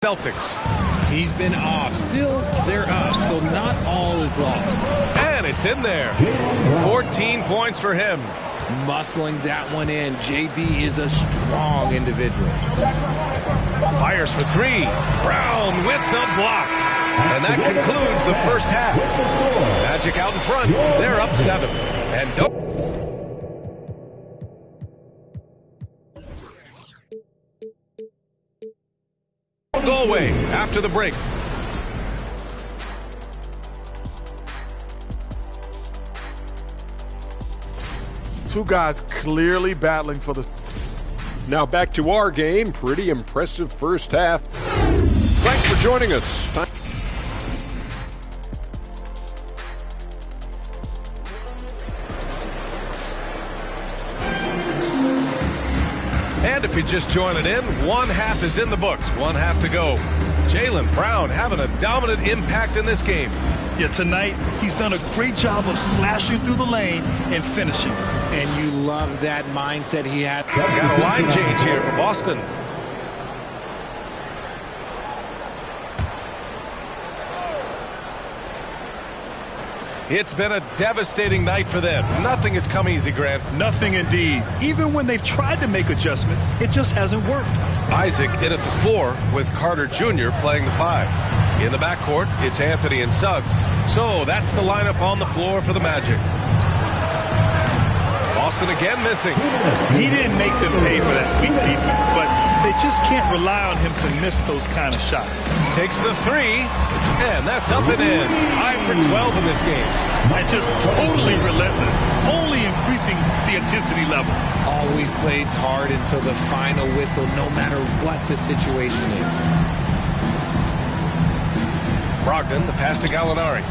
Celtics. He's been off. Still, they're up, so not all is lost. And it's in there. 14 points for him. Muscling that one in. JB is a strong individual. Fires for three. Brown with the block. And that concludes the first half. Magic out in front. They're up 7. And don't... go away after the break. Two guys clearly battling for the... Now back to our game. Pretty impressive first half. Thanks for joining us. And if you're just joining in, one half is in the books. One half to go. Jaylen Brown having a dominant impact in this game. Yeah, tonight he's done a great job of slashing through the lane and finishing. And you love that mindset he had. Got a line change here for Boston. It's been a devastating night for them. Nothing has come easy, Grant. Nothing indeed. Even when they've tried to make adjustments, it just hasn't worked. Isaac in at the 4 with Carter Jr. playing the 5. In the backcourt, it's Anthony and Suggs. So that's the lineup on the floor for the Magic. Boston again missing. He didn't make them pay for that weak defense, but they just can't rely on him to miss those kind of shots. Takes the 3, and that's up and in. 5 for 12 in this game. And just totally relentless, only increasing the intensity level. Always plays hard until the final whistle, no matter what the situation is. Brogdon, the pass to Gallinari.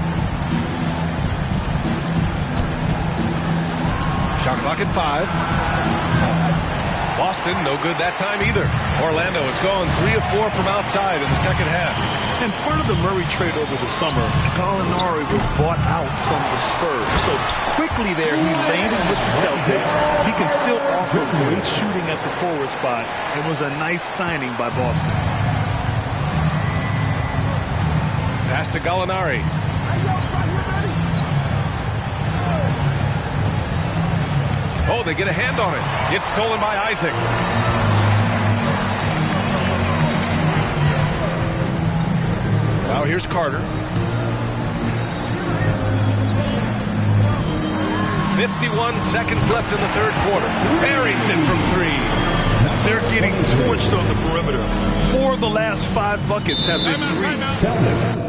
Shot clock at 5. Boston, no good that time either. Orlando has gone 3 of 4 from outside in the second half. And part of the Murray trade over the summer, Gallinari was bought out from the Spurs. So quickly there, he landed with the Celtics. He can still offer great shooting at the forward spot. It was a nice signing by Boston. Pass to Gallinari. Oh, they get a hand on it. It's stolen by Isaac. Now here's Carter. 51 seconds left in the third quarter. Buries it from 3. They're getting torched on the perimeter. 4 of the last 5 buckets have been threes.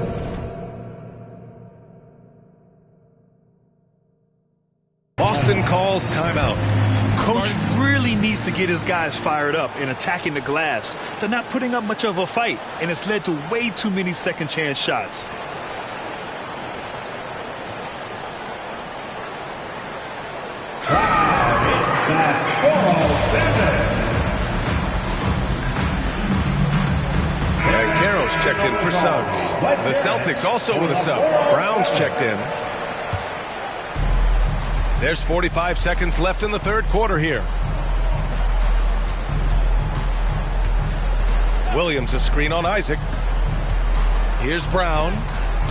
Boston calls timeout. Coach really needs to get his guys fired up in attacking the glass. They're not putting up much of a fight, and it's led to way too many second chance shots. And Carroll's checked in for Suggs. The Celtics also with a sub. Brown's checked in. There's 45 seconds left in the third quarter here. Williams a screen on Isaac. Here's Brown.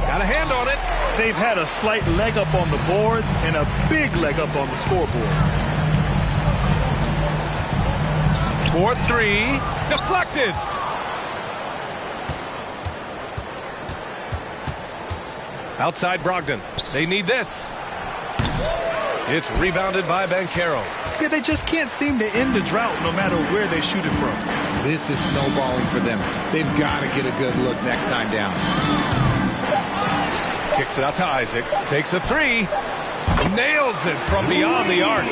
Got a hand on it. They've had a slight leg up on the boards and a big leg up on the scoreboard. 4-3. Deflected. Outside Brogdon. They need this. It's rebounded by Banchero. Yeah, they just can't seem to end the drought no matter where they shoot it from. This is snowballing for them. They've got to get a good look next time down. Kicks it out to Isaac. Takes a 3. Nails it from beyond the arc.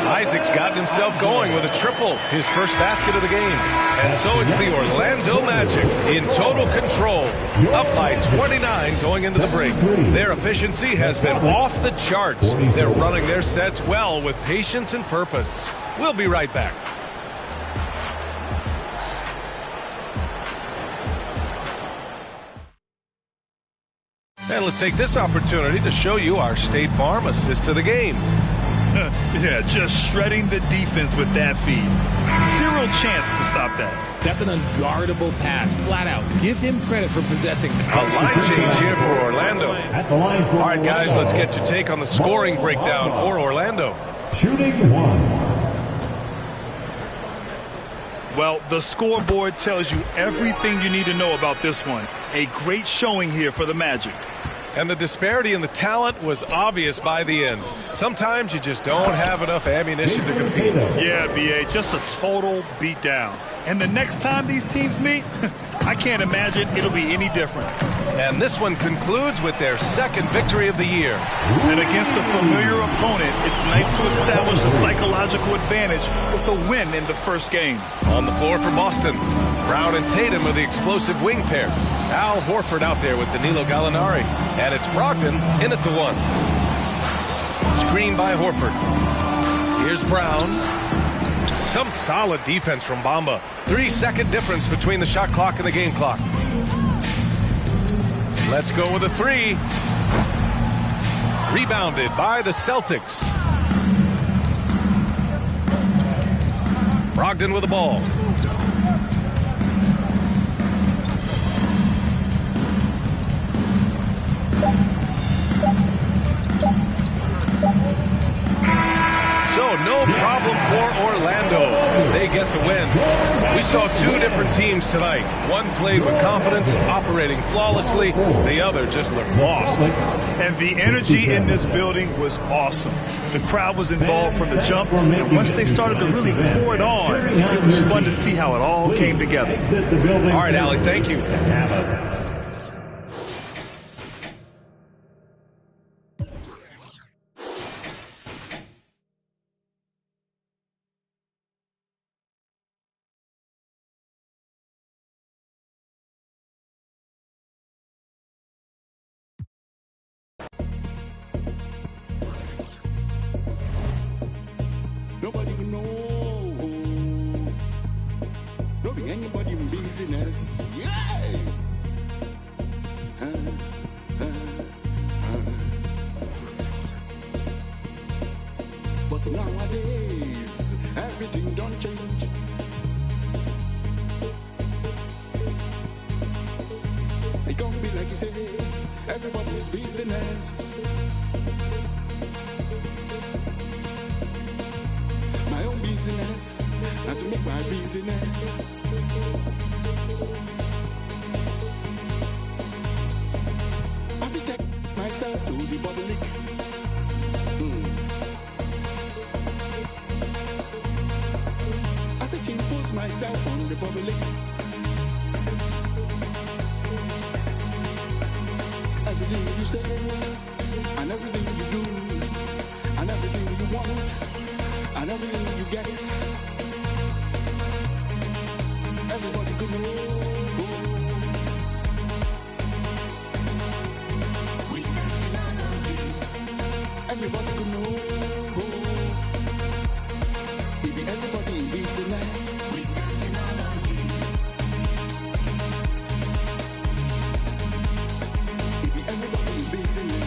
Isaac's gotten himself going with a triple. His first basket of the game. And so it's the Orlando Magic in total control. Up by 29 going into the break. Their efficiency has been off the charts. They're running their sets well with patience and purpose. We'll be right back. And let's take this opportunity to show you our State Farm assist to the game. Yeah, just shredding the defense with that feed. 0 chance to stop that. That's an unguardable pass, flat out. Give him credit for possessing. A line change here for Orlando. All right, guys, let's get your take on the scoring breakdown for Orlando. Shooting 1. Well, the scoreboard tells you everything you need to know about this one. A great showing here for the Magic. And the disparity in the talent was obvious by the end. Sometimes you just don't have enough ammunition to compete. Yeah, B.A., just a total beatdown. And the next time these teams meet, I can't imagine it'll be any different. And this one concludes with their second victory of the year. And against a familiar opponent, it's nice to establish a psychological advantage with a win in the first game. On the floor for Boston, Brown and Tatum are the explosive wing pair. Al Horford out there with Danilo Gallinari. And it's Brogdon in at the 1. Screen by Horford. Here's Brown. Some solid defense from Bamba. 3-second difference between the shot clock and the game clock. Let's go with a 3. Rebounded by the Celtics. Brogdon with the ball. So no problem for Orlando as they get the win. We saw two different teams tonight. One played with confidence, operating flawlessly. The other just looked lost. And the energy in this building was awesome. The crowd was involved from the jump, and once they started to really pour it on, it was fun to see how it all came together. All right, Alec, thank you. Nobody can know. Don't be anybody in business. Yeah. But nowadays, everything don't change. It can't be like you say, everybody's business. My own business, not to make my business. I will take myself to the public. I will impose myself on the public. Everything you say, and everything you do, and everything you want. And everything you get, everybody could know. Everybody could know. Maybe everybody in business. Maybe everybody in business.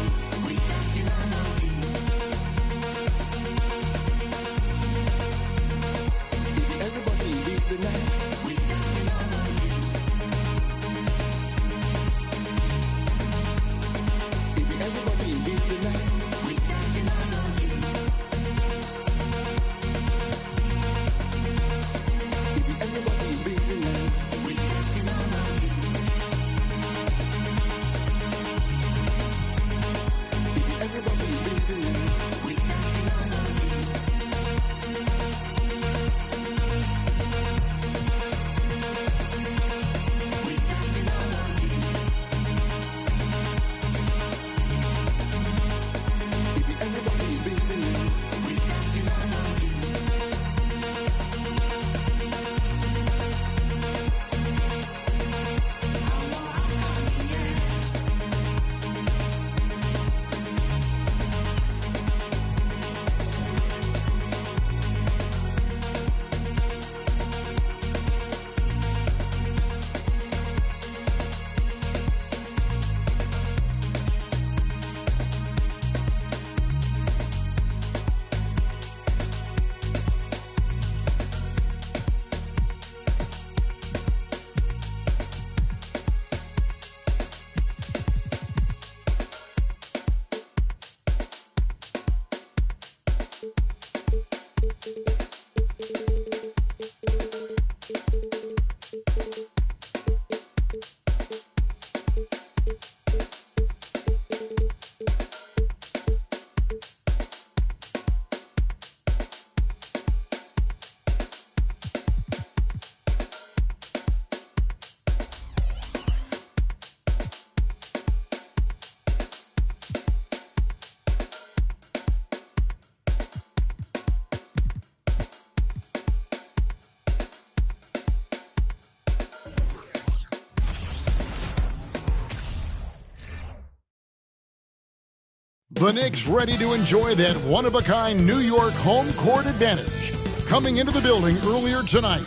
The Knicks ready to enjoy that one-of-a-kind New York home court advantage. Coming into the building earlier tonight.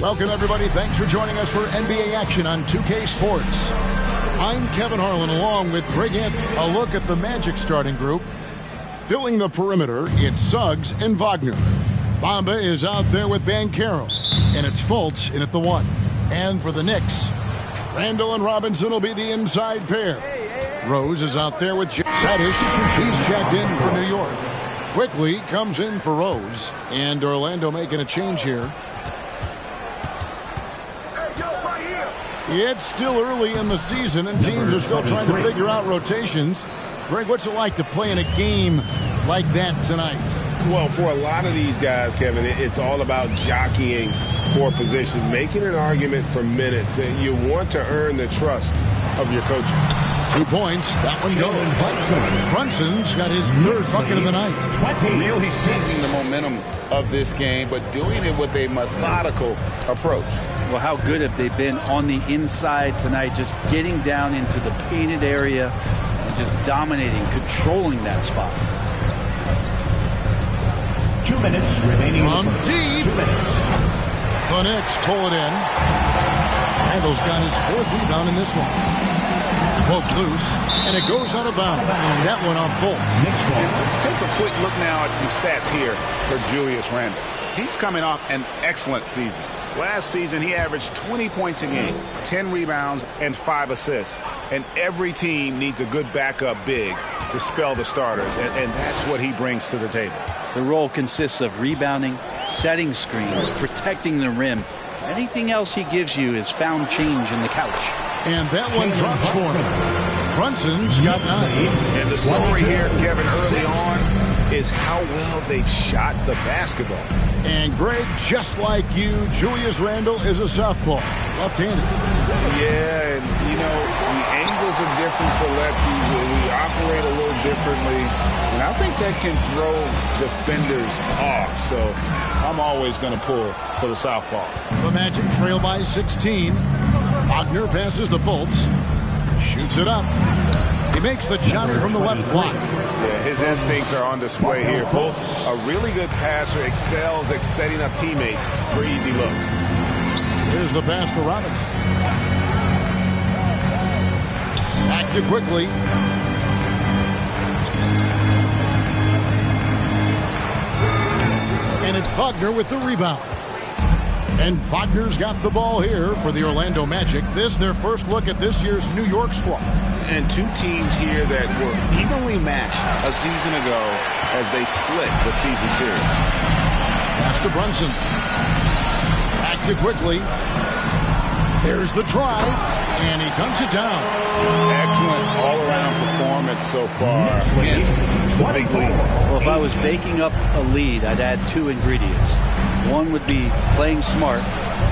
Welcome, everybody. Thanks for joining us for NBA action on 2K Sports. I'm Kevin Harlan along with Greg Anthony. A look at the Magic starting group. Filling the perimeter, it's Suggs and Wagner. Bamba is out there with Banchero. And it's Fultz in at the 1. And for the Knicks, Randall and Robinson will be the inside pair. Rose is out there with Reddish. He's checked in for New York. Quickly comes in for Rose. And Orlando making a change here. It's still early in the season, and teams are still trying to figure out rotations. Greg, what's it like to play in a game like that tonight? Well, for a lot of these guys, Kevin, it's all about jockeying for position, making an argument for minutes. And you want to earn the trust of your coach. 2 points. That one goes. Brunson's got his third bucket of the night. Really seizing the momentum of this game, but doing it with a methodical approach. Well, how good have they been on the inside tonight, just getting down into the painted area and just dominating, controlling that spot. 2 minutes remaining. From deep. The Knicks pull it in. Randall's got his 4th rebound in this one. Poke loose, and it goes out of bounds. That one off Fultz. Let's take a quick look now at some stats here for Julius Randle. He's coming off an excellent season. Last season, he averaged 20 points a game, 10 rebounds, and 5 assists. And every team needs a good backup big to spell the starters, and that's what he brings to the table. The role consists of rebounding, setting screens, protecting the rim. Anything else he gives you is found change in the couch. And that one drops for him. Brunson's got 9. And the story here, Kevin, early on is how well they've shot the basketball. And Greg, just like you, Julius Randle is a southpaw, left-handed. Yeah, and you know, the angles are different for lefties. We operate a little differently. And I think that can throw defenders off. So I'm always going to pull for the southpaw. The Magic trail by 16. Wagner passes to Fultz. Shoots it up. He makes the Johnny from the left block. Yeah, his instincts are on display here. Fultz, a really good passer, excels at setting up teammates for easy looks. Here's the pass to Robinson. Active quickly. And it's Wagner with the rebound. And Wagner's got the ball here for the Orlando Magic. This their first look at this year's New York squad. And 2 teams here that were evenly matched a season ago as they split the season series. Pass to Brunson. Back to quickly. There's the drive, and he dunks it down. Excellent all-around performance so far against the big lead. Well, if I was baking up a lead, I'd add 2 ingredients. One would be playing smart.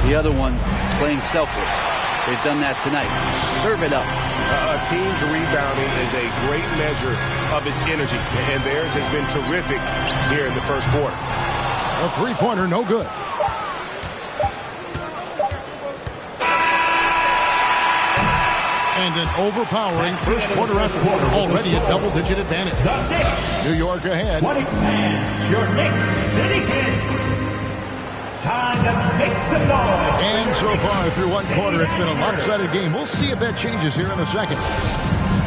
The other one, playing selfless. They've done that tonight. Serve it up. A team's rebounding is a great measure of its energy, and theirs has been terrific here in the first quarter. A 3-pointer, no good. And an overpowering first quarter effort. Already a double-digit advantage. New York ahead. Your Knicks City Kings. Time to make some noise. And so far through one quarter, it's been a lopsided game. We'll see if that changes here in a second.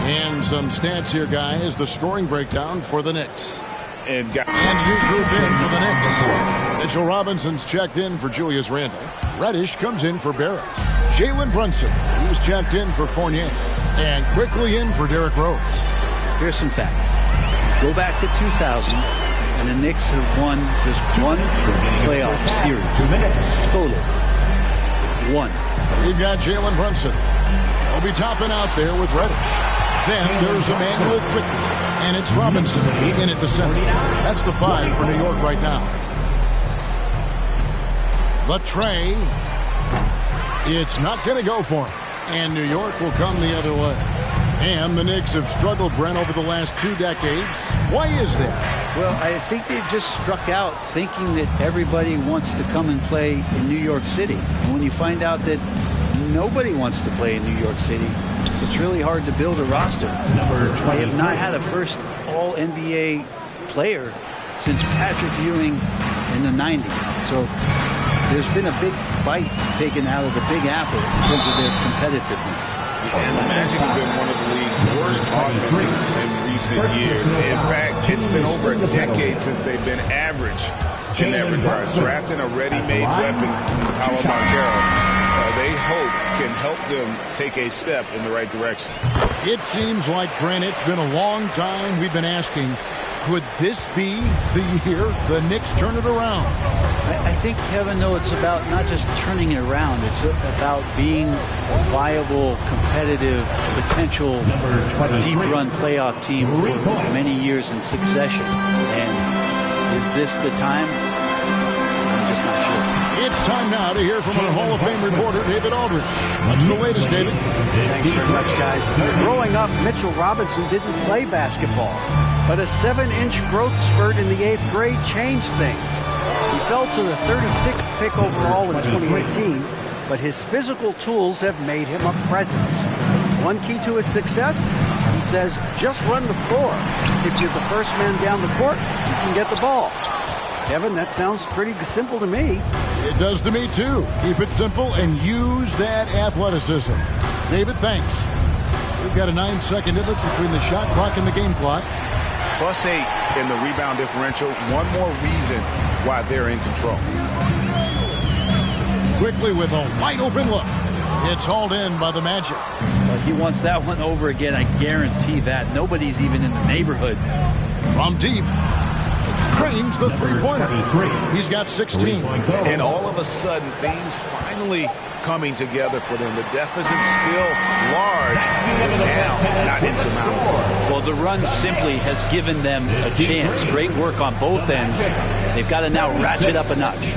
And some stats here, guys. The scoring breakdown for the Knicks. And new group in for the Knicks. Mitchell Robinson's checked in for Julius Randle. Reddish comes in for Barrett. Jalen Brunson, who's checked in for Fournier. And quickly in for Derrick Rose. Here's some facts. Go back to 2000, and the Knicks have won just 1 playoff series. 2 minutes. Total. 1. We've got Jalen Brunson. He'll be topping out there with Reddish. Then there's Emmanuel Quickly. And it's Robinson in at the center. That's the 5 for New York right now. The tray. It's not going to go for him. And New York will come the other way. And the Knicks have struggled, Brent, over the last 2 decades. Why is that? Well, I think they've just struck out thinking that everybody wants to come and play in New York City. And when you find out that nobody wants to play in New York City. It's really hard to build a roster. They have not had a first All-NBA player since Patrick Ewing in the 90s. So there's been a big bite taken out of the Big Apple in terms of their competitiveness. And the Magic have been one of the league's worst offenses in recent years. In fact, it's been over a decade since they've been average in that regard. Drafting a ready-made weapon, Paolo Banchero, they hope can help them take a step in the right direction. It seems like, Grant, it's been a long time we've been asking, could this be the year the Knicks turn it around? I think, Kevin, though, it's about not just turning it around. It's about being a viable, competitive, potential deep-run playoff team for many years in succession. And is this the time? I'm just not sure. It's time now to hear from our Hall of Fame reporter, David Aldridge. What's the latest, David? Thanks very much, guys. Growing up, Mitchell Robinson didn't play basketball, but a 7-inch growth spurt in the 8th grade changed things. He fell to the 36th pick overall in 2018, but his physical tools have made him a presence. One key to his success, he says, just run the floor. If you're the first man down the court, you can get the ball. Kevin, that sounds pretty simple to me. It does to me, too. Keep it simple and use that athleticism. David, thanks. We've got a 9-second difference between the shot clock and the game clock. +8 in the rebound differential. One more reason why they're in control. Quickly with a wide-open look. It's hauled in by the Magic. Well, he wants that one over again, I guarantee that. Nobody's even in the neighborhood. From deep. Cranes the three-pointer. He's got 16. And all of a sudden, things finally coming together for them. The deficit still large, but now not insurmountable. Well, the run simply has given them a chance. Great work on both ends. They've got to now ratchet up a notch.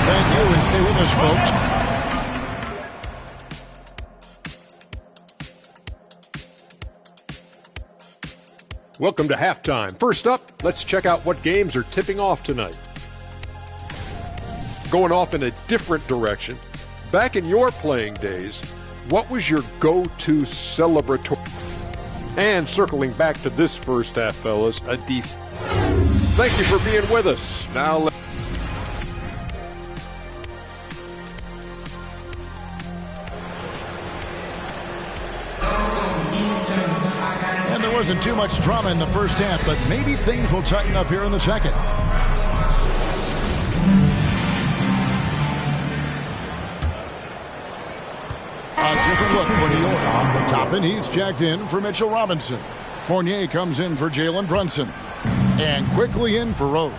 Thank you, and stay with us, folks. Welcome to halftime. First up, let's check out what games are tipping off tonight. Going off in a different direction, back in your playing days, what was your go-to celebratory? And circling back to this first half, fellas, a decent. Thank you for being with us. Now wasn't too much drama in the first half, but maybe things will tighten up here in the second. A different look for New York. Toppin, he's checked in for Mitchell Robinson. Fournier comes in for Jalen Brunson. And quickly in for Rose.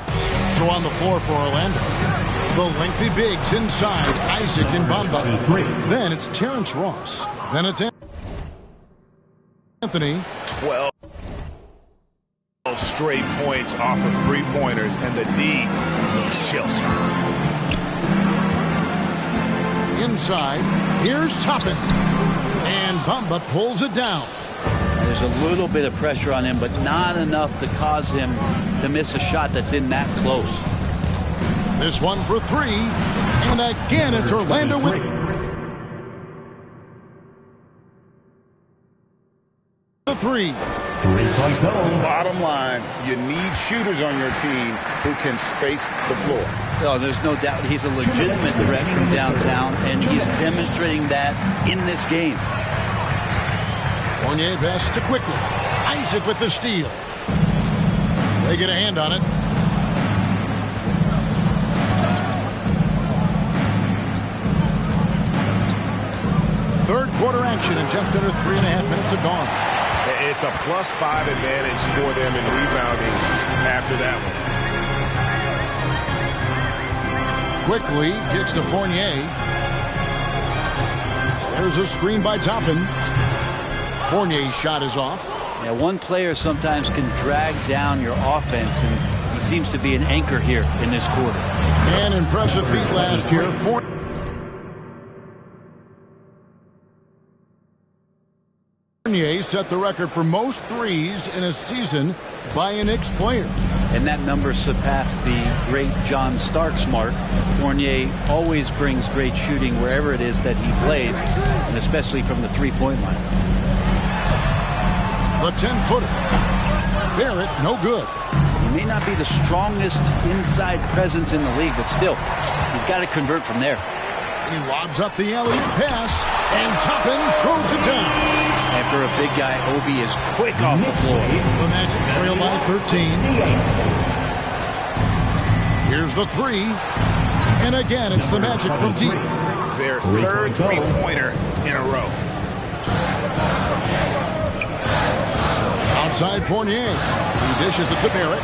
So on the floor for Orlando, the lengthy bigs inside Isaac and Bamba. Then it's Terrence Ross. Then it's Anthony. 12 straight points off of three-pointers, and the D looks shell-shocked. Inside, here's Toppin. And Bamba pulls it down. There's a little bit of pressure on him, but not enough to cause him to miss a shot that's in that close. This one for three. And again, it's Orlando with the three. Bottom line, you need shooters on your team who can space the floor. Oh, there's no doubt he's a legitimate threat from downtown, and he's demonstrating that in this game. Fournier pass to quickly. Isaac with the steal. They get a hand on it. Third quarter action, and just under 3.5 minutes have gone. It's a +5 advantage for them in rebounding after that one. Quickly gets to Fournier. There's a screen by Toppin. Fournier's shot is off. Yeah, one player sometimes can drag down your offense, and he seems to be an anchor here in this quarter. An impressive feat last year. Fournier set the record for most threes in a season by a Knicks player. And that number surpassed the great John Starks mark. Fournier always brings great shooting wherever it is that he plays, and especially from the three-point line. The 10-footer. Barrett, no good. He may not be the strongest inside presence in the league, but still, he's got to convert from there. He lobs up the alley-oop pass, and Toppin throws it down. After a big guy, Obi is quick off the floor. The Magic trail by 13. Here's the three. And again, it's the Magic from deep. Their third three-pointer in a row. Outside Fournier. He dishes it to Barrett.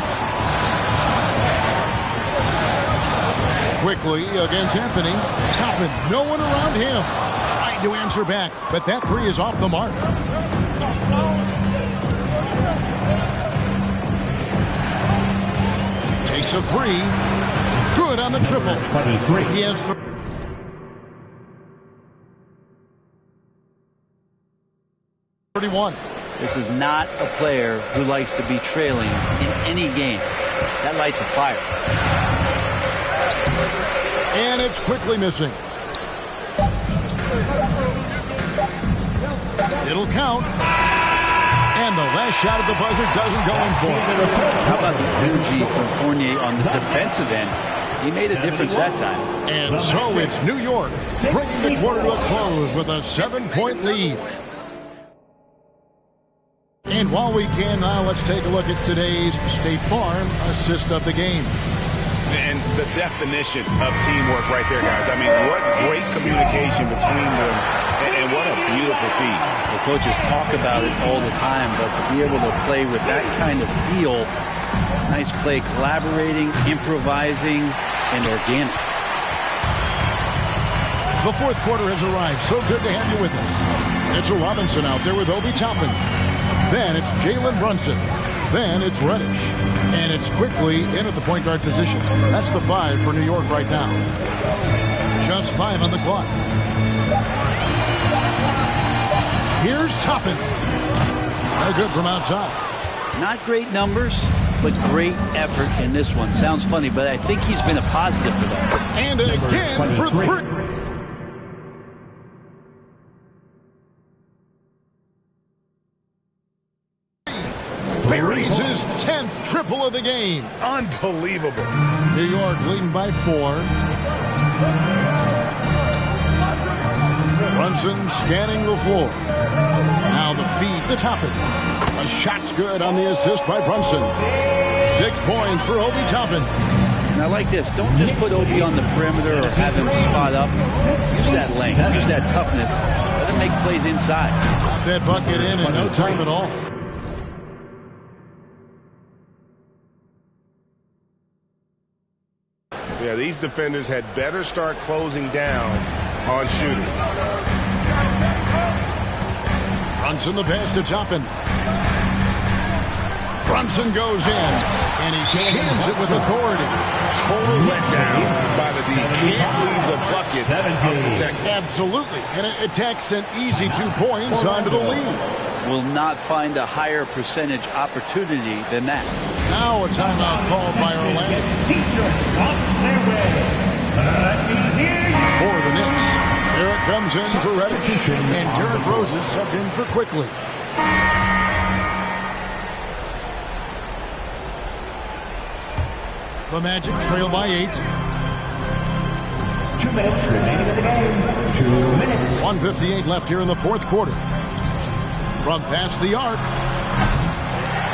Quickly against Anthony. Toppin, no one around him. Trying to answer back, but that three is off the mark. Takes a three. Good on the triple. 23. He has 31. This is not a player who likes to be trailing in any game. That lights a fire. And it's quickly missing. It'll count. And the last shot at the buzzer doesn't go in for him. How about the energy from Fournier on the defensive end? He made a difference that time. And so it's New York bringing the quarter to a close with a 7-point lead. And while we can now, let's take a look at today's State Farm assist of the game. And the definition of teamwork right there, guys. I mean, what great communication between them, and what a beautiful feed. The coaches talk about it all the time, but to be able to play with that kind of feel, nice play, collaborating, improvising, and organic. The fourth quarter has arrived. So good to have you with us. Mitchell Robinson out there with Obi Toppin. Then it's Jalen Brunson. Then it's Reddish. And it's quickly in at the point guard position. That's the 5 for New York right now. Just 5 on the clock. Here's Toppin. No good from outside. Not great numbers, but great effort in this one. Sounds funny, but I think he's been a positive for them. And again for 3. Barry's his 10th triple of the game. Unbelievable. New York leading by 4. Brunson scanning the floor. Now the feed to Toppin. A shot's good on the assist by Brunson. 6 points for Obi Toppin. And I like this. Don't just put Obi on the perimeter or have him spot up. Use that length. Use that toughness. Let him make plays inside. Got that bucket in no time at all. Yeah, these defenders had better start closing down on shooting. Brunson the pass to Toppin. Brunson goes in, and he jams it with authority. Total letdown by the D. Can't leave the bucket unprotected. Absolutely, and it takes an easy 2 points onto the lead. Will not find a higher percentage opportunity than that. Now a timeout called by Orlando. For the Knicks, Derek comes in for Reddish, and Derrick Rose is subbed in for Quickly. The Magic trail by 8. 2 minutes remaining in the game. 2 minutes. 1:58 left here in the fourth quarter. From past the arc.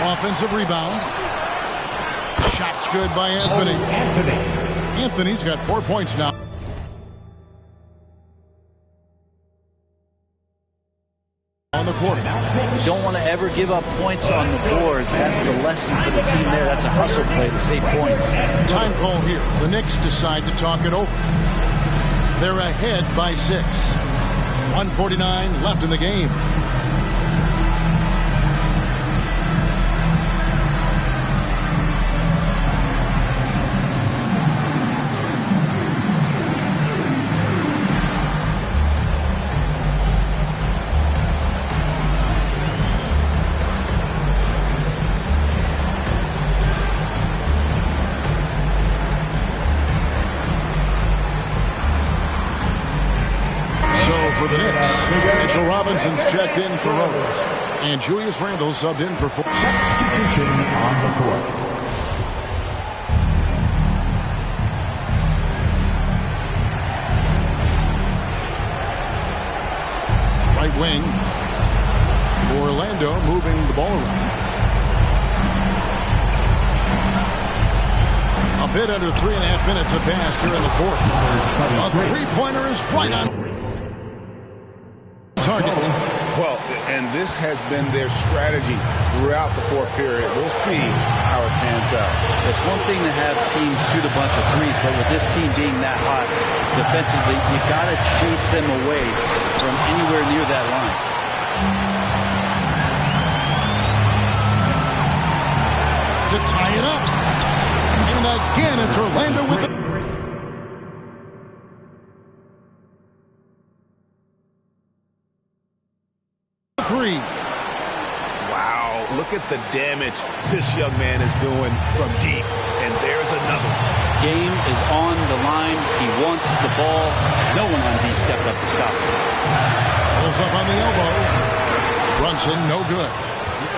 Offensive rebound. Shot's good by Anthony. Anthony's got 4 points now. On the quarter. You don't want to ever give up points on the boards. That's the lesson for the team there. That's a hustle play to save points. Time call here. The Knicks decide to talk it over. They're ahead by 6. 1:49 left in the game. for the Knicks. Mitchell Robinson's checked in for Rose. And Julius Randle subbed in for four. Substitution on the court. Right wing. Orlando moving the ball around. A bit under 3.5 minutes have passed here in the fourth. A three-pointer is right on target. Well, and this has been their strategy throughout the fourth period. We'll see how it pans out. It's one thing to have teams shoot a bunch of threes, but with this team being that hot defensively, you got to chase them away from anywhere near that line. To tie it up. And again, it's Orlando with the three. Wow, look at the damage this young man is doing from deep. And there's another. Game is on the line. He wants the ball. No one on D stepped up to stop him. Pulls up on the elbow. Brunson, no good.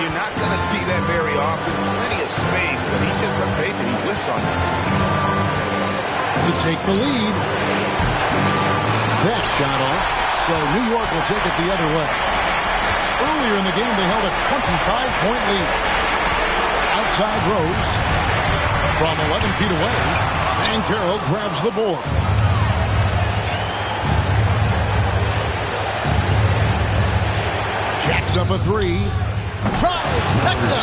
You're not going to see that very often. Plenty of space, but he just, let's face it, he whiffs on it. To take the lead. That shot off. So New York will take it the other way. Earlier in the game, they held a 25-point lead. Outside Rose. From 11 feet away. And Carroll grabs the board. Jacks up a three. Trifecta.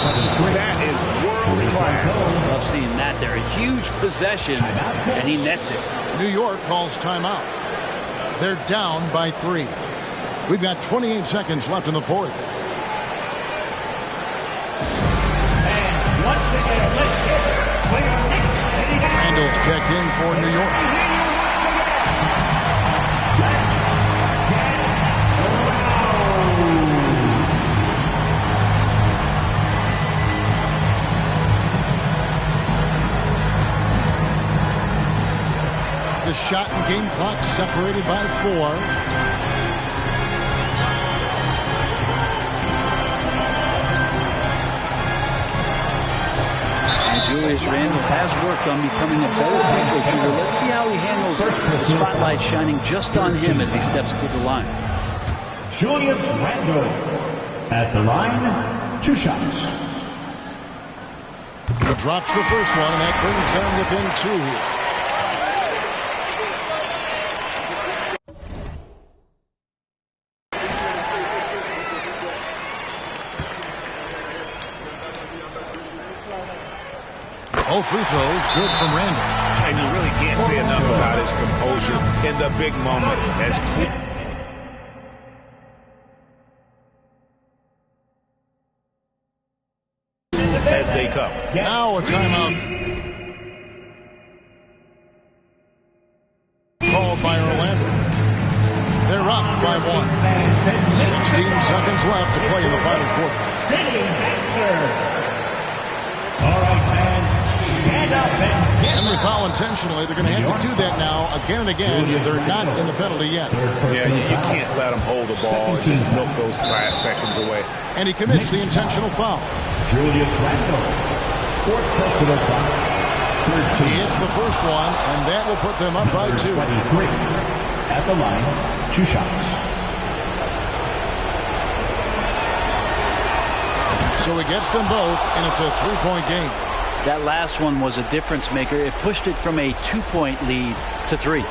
That is world class. Love seeing that there. A huge possession, and he nets it. New York calls timeout. They're down by 3. We've got 28 seconds left in the fourth. And once again, let's get it for your next city. Randall's checked in for New York. The shot and game clock separated by 4. Julius Randle has worked on becoming a better free throw shooter. Let's see how he handles the spotlight shining just on him as he steps to the line. Julius Randle at the line, 2 shots. He drops the first one, and that brings them within 2 here. All free throws good from Randle. And you really can't say enough about his composure in the big moments. As they come. Now a timeout. Called by Orlando. They're up by 1. 16 seconds left to play in the final quarter. All right, fans, stand up and they foul intentionally. They're going to have to do that now again and again. They're not in the penalty yet. Yeah, you can't let them hold the ball and just milk those last seconds away. And he commits the intentional foul. Julius Randle, 4th personal foul. He hits the first one, and that will put them up by 2. 23 at the line, 2 shots. So he gets them both, and it's a 3-point game. That last one was a difference maker. It pushed it from a 2-point lead to 3.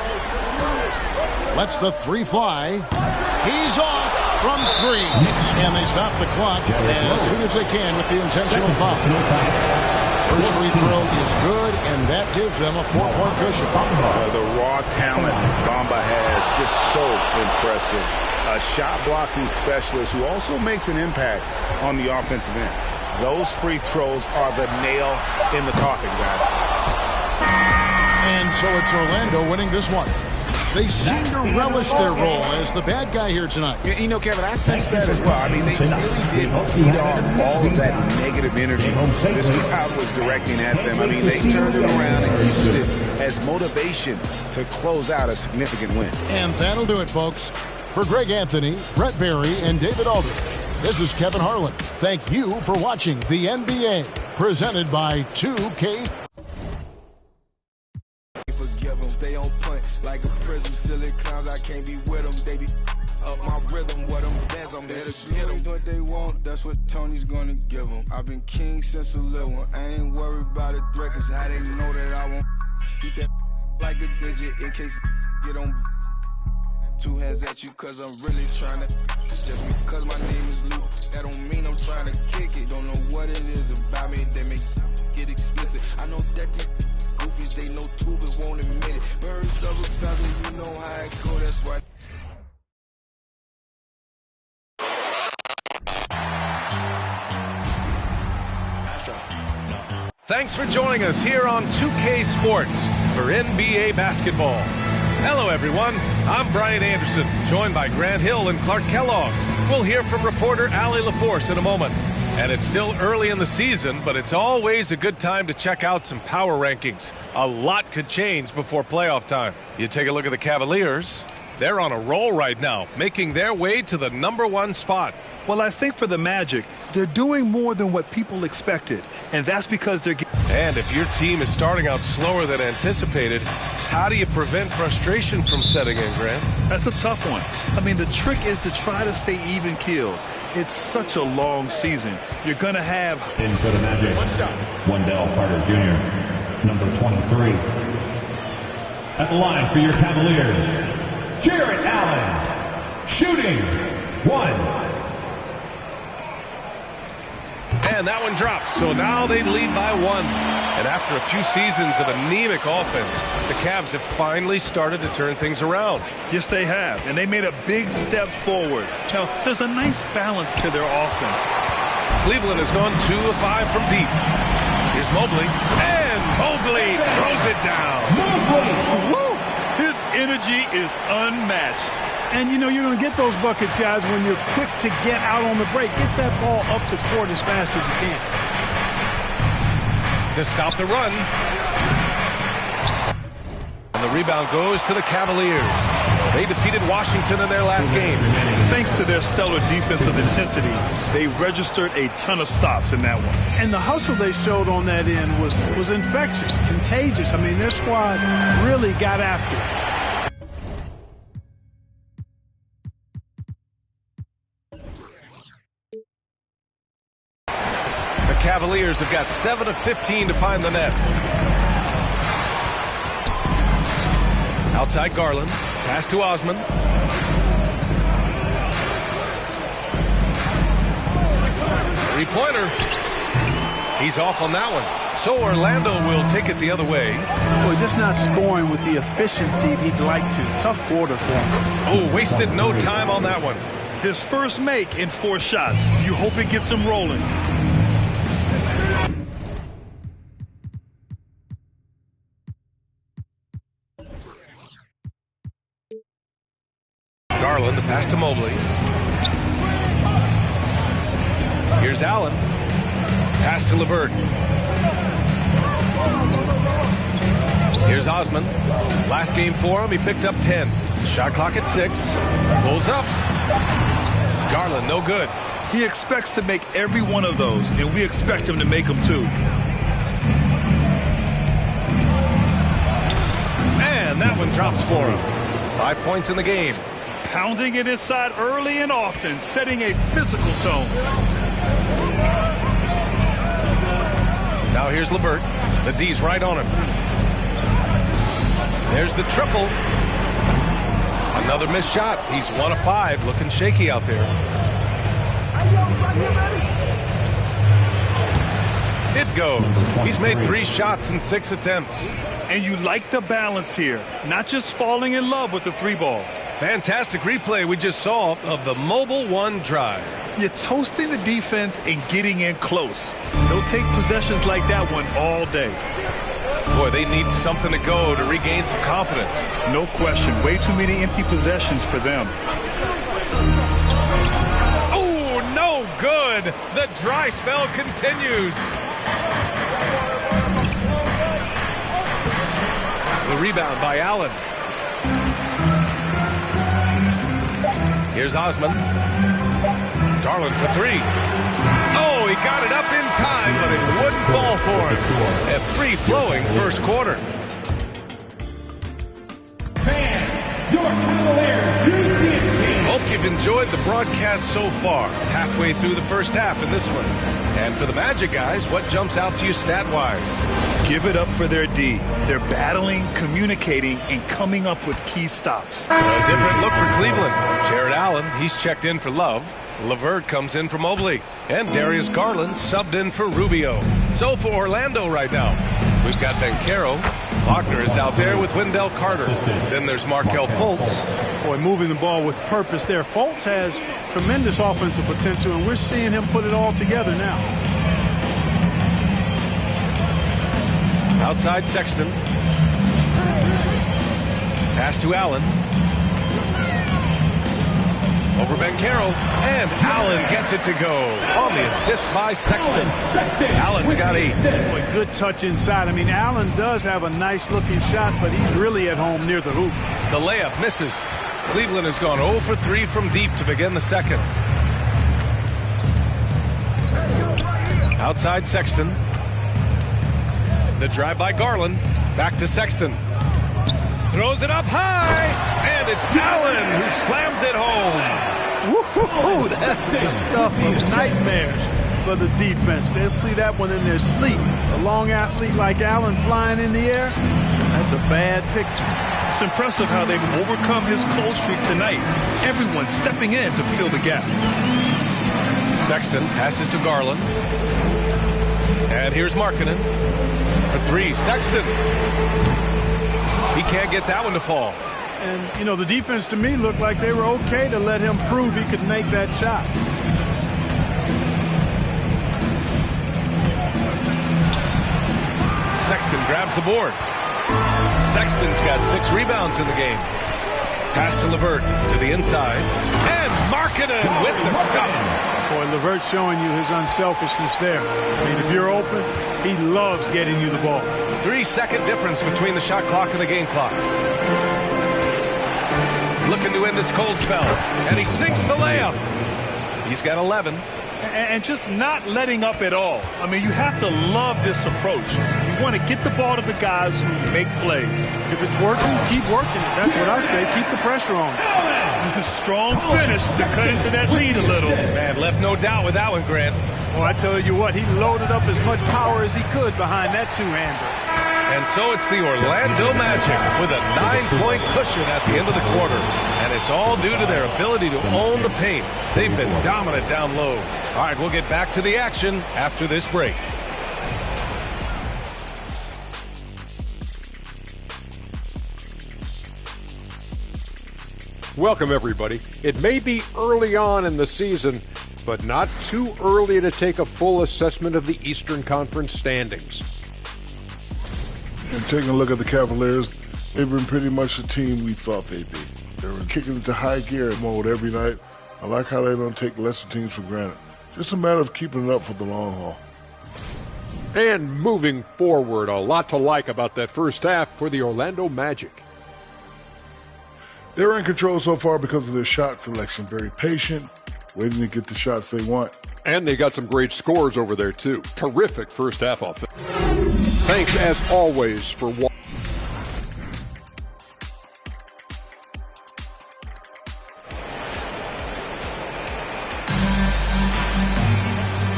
Lets the 3 fly. He's off from 3. And they stop the clock as soon as they can with the intentional foul. First free throw is good, and that gives them a 4-point cushion. The raw talent Bamba has, just so impressive. A shot blocking specialist who also makes an impact on the offensive end. Those free throws are the nail in the coffin, guys. And so it's Orlando winning this one. They seem to relish their role as the bad guy here tonight. You know, Kevin, I sense that as well. I mean, they really did feed off all of that negative energy this crowd was directing at them. I mean, they turned it around and used it as motivation to close out a significant win. And that'll do it, folks. For Greg Anthony, Brett Barry, and David Aldridge, this is Kevin Harlan. Thank you for watching the NBA, presented by 2K. Forgive them, stay on point like a prism. Silly clowns, I can't be with them. They be up my rhythm, what them dance, I'm here to get them. What they want, that's what Tony's gonna give them. I've been king since a little one. I ain't worried about a threat, cause how they know that I won't eat that like a digit in case get on. Two hands at you cause I'm really trying to. Just because my name is Luke, that don't mean I'm trying to kick it. Don't know what it is about me, they make get explicit. I know that these goofies, they know too, but won't admit it. Birds of a feather, you know how it go, that's why. Thanks for joining us here on 2K Sports for NBA basketball. Hello, everyone. I'm Brian Anderson, joined by Grant Hill and Clark Kellogg. We'll hear from reporter Allie LaForce in a moment. And it's still early in the season, but it's always a good time to check out some power rankings. A lot could change before playoff time. You take a look at the Cavaliers. They're on a roll right now, making their way to the #1 spot. Well, I think for the Magic, they're doing more than what people expected, and that's because they're getting... And if your team is starting out slower than anticipated, how do you prevent frustration from setting in, Grant? That's a tough one. I mean, the trick is to try to stay even-keeled. It's such a long season. You're going to have... In for the Magic, Wendell Carter Jr., number 23. At the line for your Cavaliers, Jarrett Allen, shooting 1. And that one drops, so now they lead by 1. And after a few seasons of anemic offense, the Cavs have finally started to turn things around. Yes, they have, and they made a big step forward. Now, there's a nice balance to their offense. Cleveland has gone 2 of 5 from deep. Here's Mobley, and Mobley throws it down. Woo! His energy is unmatched. And, you know, you're going to get those buckets, guys, when you're quick to get out on the break. Get that ball up the court as fast as you can. To stop the run. And the rebound goes to the Cavaliers. They defeated Washington in their last game. Thanks to their stellar defensive intensity, they registered a ton of stops in that one. And the hustle they showed on that end was infectious, contagious. I mean, their squad really got after it. Cavaliers have got 7 of 15 to find the net. Outside Garland. Pass to Osman. Three-pointer. He's off on that one. So Orlando will take it the other way. Well, just not scoring with the efficiency he'd like to. Tough quarter for him. Oh, wasted no time on that one. His first make in 4 shots. You hope it gets him rolling. Garland, the pass to Mobley. Here's Allen. Pass to LeVert. Here's Osman. Last game for him, he picked up 10. Shot clock at 6. Pulls up. Garland, no good. He expects to make every one of those, and we expect him to make them too. And that one drops for him. 5 points in the game. Pounding it inside early and often, setting a physical tone. Now here's LeVert. The D's right on him. There's the triple. Another missed shot. He's 1 of 5, looking shaky out there. It goes. He's made 3 shots in 6 attempts. And you like the balance here, not just falling in love with the 3-ball. Fantastic replay we just saw of the Mobile One drive. You're toasting the defense and getting in close. They'll take possessions like that one all day. Boy, they need something to go to regain some confidence. No question. Way too many empty possessions for them. Oh, no good. The dry spell continues. The rebound by Allen. Here's Osman. Garland for three. Oh, he got it up in time, but it wouldn't fall for him. A free-flowing first quarter. Hope you've enjoyed the broadcast so far. Halfway through the first half in this one. And for the Magic guys, what jumps out to you stat-wise? Give it up for their D. They're battling, communicating, and coming up with key stops. A different look for Cleveland. Jared Allen, he's checked in for Love. LeVert comes in for Mobley. And Darius Garland subbed in for Rubio. So for Orlando right now, we've got Banchero. Wagner is out there with Wendell Carter. Then there's Markelle Fultz. Boy, moving the ball with purpose there. Fultz has tremendous offensive potential, and we're seeing him put it all together now. Outside Sexton. Pass to Allen. Over Banchero, and Allen gets it to go on the assist by Sexton. Allen's got 8. Boy, good touch inside. I mean, Allen does have a nice-looking shot, but he's really at home near the hoop. The layup misses. Cleveland has gone 0 for 3 from deep to begin the second. Outside Sexton. The drive by Garland. Back to Sexton. Throws it up high, and it's Allen who slams it home. Woo-hoo-hoo, that's the stuff of nightmares for the defense. They'll see that one in their sleep. A long athlete like Allen flying in the air, that's a bad picture. It's impressive how they've overcome his cold streak tonight. Everyone stepping in to fill the gap. Sexton passes to Garland. And here's Markkanen for 3. Sexton. He can't get that one to fall. And, you know, the defense to me looked like they were okay to let him prove he could make that shot. Sexton grabs the board. Sexton's got 6 rebounds in the game. Pass to LeVert to the inside. And Markkanen with the stuff. Boy, LeVert showing you his unselfishness there. I mean, if you're open, he loves getting you the ball. 3-second difference between the shot clock and the game clock. Looking to end this cold spell. And he sinks the layup. He's got 11. And just not letting up at all. I mean, you have to love this approach. You want to get the ball to the guys who make plays. If it's working, keep working it. That's what I say. Keep the pressure on. Strong finish to cut into that lead a little. Man, left no doubt with that one, Grant. Well, I tell you what, he loaded up as much power as he could behind that two-hander. And so it's the Orlando Magic with a 9-point cushion at the end of the quarter. And it's all due to their ability to own the paint. They've been dominant down low. All right, we'll get back to the action after this break. Welcome, everybody. It may be early on in the season, but not too early to take a full assessment of the Eastern Conference standings. And taking a look at the Cavaliers, they've been pretty much the team we thought they'd be. They were kicking into high gear mode every night. I like how they don't take lesser teams for granted. Just a matter of keeping it up for the long haul. And moving forward, a lot to like about that first half for the Orlando Magic. They're in control so far because of their shot selection. Very patient, waiting to get the shots they want. And they got some great scores over there, too. Terrific first half offense. Thanks, as always, for watching.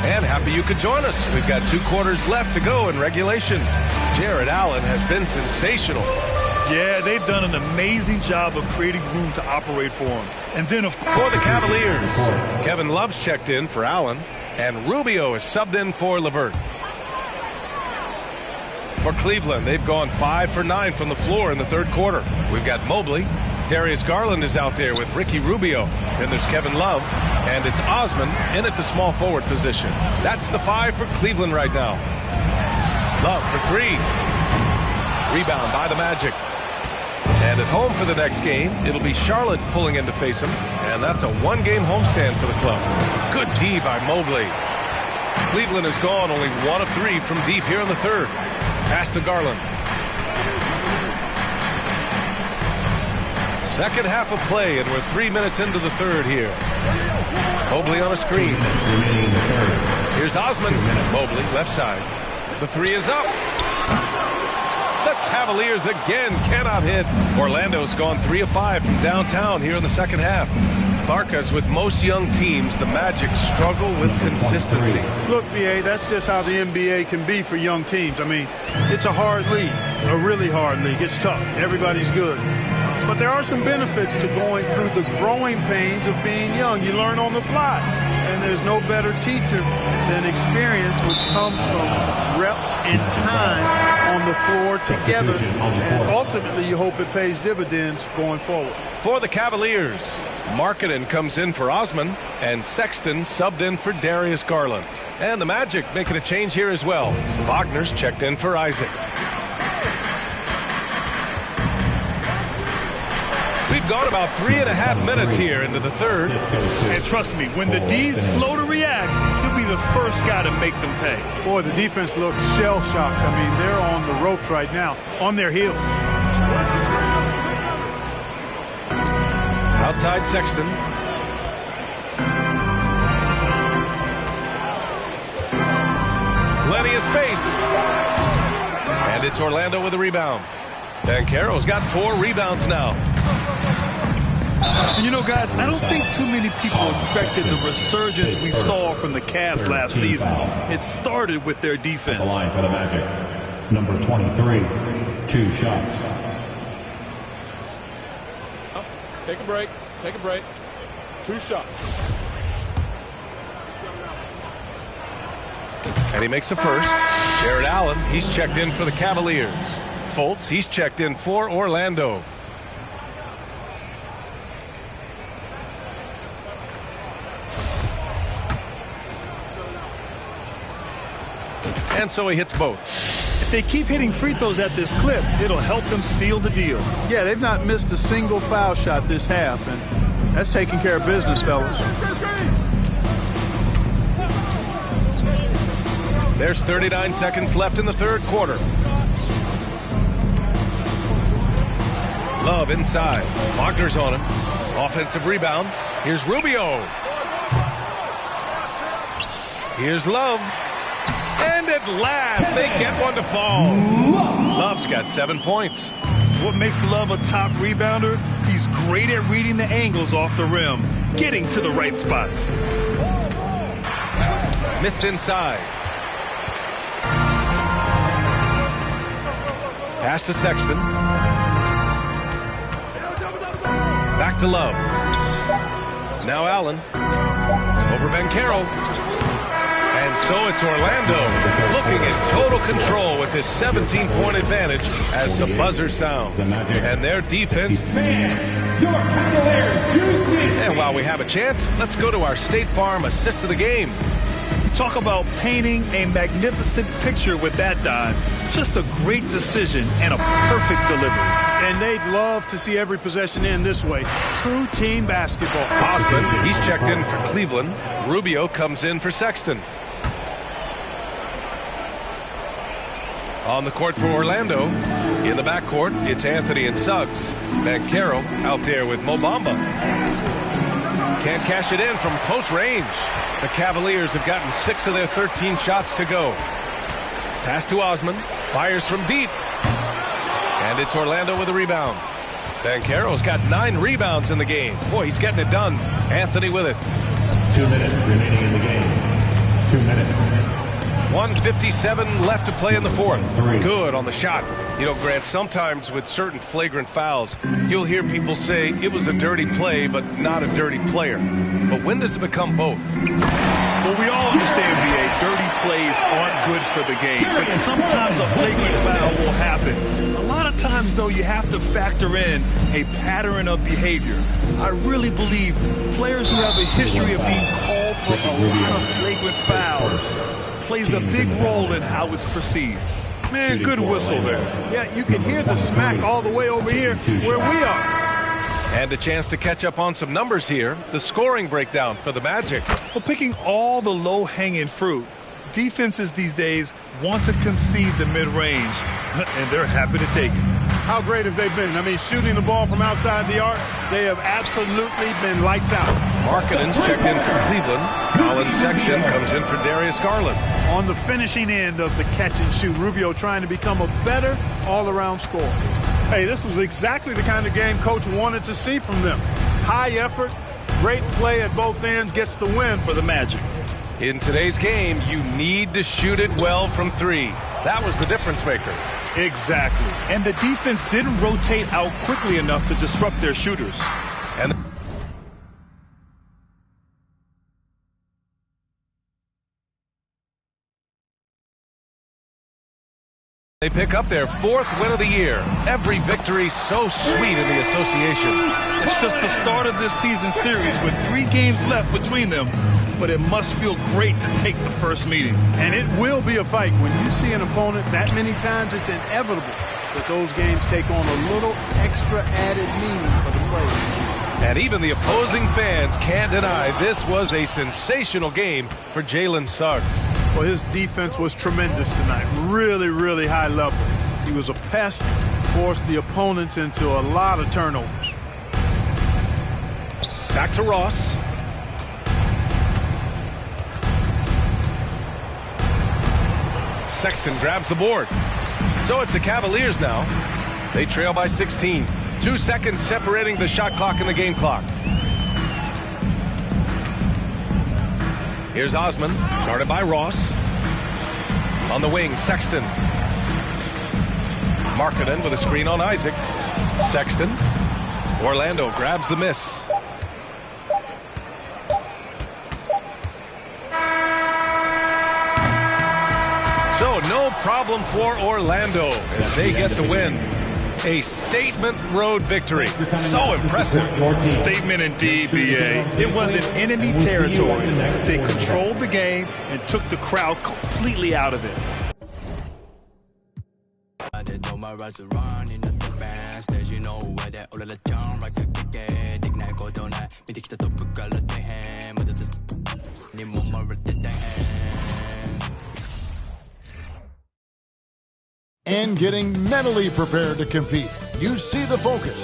And happy you could join us. We've got 2 quarters left to go in regulation. Jared Allen has been sensational. Yeah, they've done an amazing job of creating room to operate for him. And then, of course, for the Cavaliers, Kevin Love's checked in for Allen, and Rubio is subbed in for LeVert. For Cleveland, they've gone 5 for 9 from the floor in the third quarter. We've got Mobley. Darius Garland is out there with Ricky Rubio. Then there's Kevin Love, and it's Osman in at the small forward position. That's the 5 for Cleveland right now. Love for 3. Rebound by the Magic. And at home for the next game, it'll be Charlotte pulling in to face him. And that's a 1-game homestand for the club. Good D by Mobley. Cleveland has gone only 1 of 3 from deep here in the third. Pass to Garland. Second half of play, and we're 3 minutes into the third here. Mobley on a screen. Here's Osman. Mobley, left side. The three is up. The Cavaliers again cannot hit. Orlando's gone 3 of 5 from downtown here in the second half. Clark, as with most young teams, the Magic struggle with consistency. Look, BA, that's just how the NBA can be for young teams. I mean, it's a hard league, a really hard league. It's tough. Everybody's good. But there are some benefits to going through the growing pains of being young. You learn on the fly. And there's no better teacher than experience, which comes from reps and time on the floor together. And ultimately, you hope it pays dividends going forward. For the Cavaliers, Markkanen comes in for Osman, and Sexton subbed in for Darius Garland. And the Magic making a change here as well. Wagner's checked in for Isaac. We've gone about 3.5 minutes here into the third. And trust me, when the D's slow to react, he'll be the first guy to make them pay. Boy, the defense looks shell-shocked. I mean, they're on the ropes right now, on their heels. Outside Sexton. Plenty of space. And it's Orlando with a rebound. Banchero's got 4 rebounds now. And you know, guys, I don't think too many people expected the resurgence we saw from the Cavs last season. It started with their defense. The line for the Magic. Number 23, 2 shots. Take a break. Take a break. 2 shots. And he makes a first. Jared Allen, he's checked in for the Cavaliers. Fultz, he's checked in for Orlando. And so he hits both. If they keep hitting free throws at this clip, it'll help them seal the deal. Yeah, they've not missed a single foul shot this half, and that's taking care of business, fellas. There's 39 seconds left in the third quarter. Love inside. Wagner's on him. Offensive rebound. Here's Rubio. Here's Love. And at last, they get one to fall. Love's got 7 points. What makes Love a top rebounder? He's great at reading the angles off the rim, getting to the right spots. Missed inside. Pass to Sexton. Back to Love. Now Allen. Over Banchero. And so it's Orlando looking in total control with this 17-point advantage as the buzzer sounds. And their defense. And while we have a chance, let's go to our State Farm assist of the game. Talk about painting a magnificent picture with that dive. Just a great decision and a perfect delivery. And they'd love to see every possession end this way. True team basketball. Osman, he's checked in for Cleveland. Rubio comes in for Sexton. On the court for Orlando. In the backcourt, it's Anthony and Suggs. Banchero out there with Mo Bamba. Can't cash it in from close range. The Cavaliers have gotten 6 of their 13 shots to go. Pass to Osman. Fires from deep. And it's Orlando with a rebound. Banchero's got 9 rebounds in the game. Boy, he's getting it done. Anthony with it. 2 minutes remaining in the game. 2 minutes. 1:57 left to play in the fourth. Good on the shot. You know, Grant, sometimes with certain flagrant fouls, you'll hear people say it was a dirty play, but not a dirty player. But when does it become both? Well, we all understand, BA, dirty plays aren't good for the game. But sometimes a flagrant foul will happen. A lot of times, though, you have to factor in a pattern of behavior. I really believe players who have a history of being called for a lot of flagrant fouls plays a big role in how it's perceived. Man, good whistle there. Yeah, you can hear the smack all the way over here where we are. And a chance to catch up on some numbers here. The scoring breakdown for the Magic. Well, picking all the low-hanging fruit, defenses these days want to concede the mid-range, and they're happy to take it. How great have they been? I mean, shooting the ball from outside the arc, they have absolutely been lights out. Markkanen's checked in for Cleveland. Colin Sexton comes in for Darius Garland. On the finishing end of the catch and shoot, Rubio trying to become a better all-around scorer. Hey, this was exactly the kind of game Coach wanted to see from them. High effort, great play at both ends, gets the win for the Magic. In today's game, you need to shoot it well from three. That was the difference maker. Exactly. And the defense didn't rotate out quickly enough to disrupt their shooters. And they pick up their 4th win of the year. Every victory so sweet in the association. It's just the start of this season series with 3 games left between them, but it must feel great to take the first meeting. And it will be a fight. When you see an opponent that many times, it's inevitable that those games take on a little extra added meaning for the players. And even the opposing fans can't deny this was a sensational game for Jalen Suggs. Well, his defense was tremendous tonight. Really, really high level. He was a pest, forced the opponents into a lot of turnovers. Back to Ross. Sexton grabs the board. So it's the Cavaliers now. They trail by 16. 2 seconds separating the shot clock and the game clock. Here's Osman, guarded by Ross. On the wing, Sexton. Markkanen with a screen on Isaac. Sexton. Orlando grabs the miss. So no problem for Orlando as they get the win. A statement road victory. So impressive. Statement indeed, B.A. It was in enemy territory. They controlled the game and took the crowd completely out of it. And getting mentally prepared to compete. You see the focus.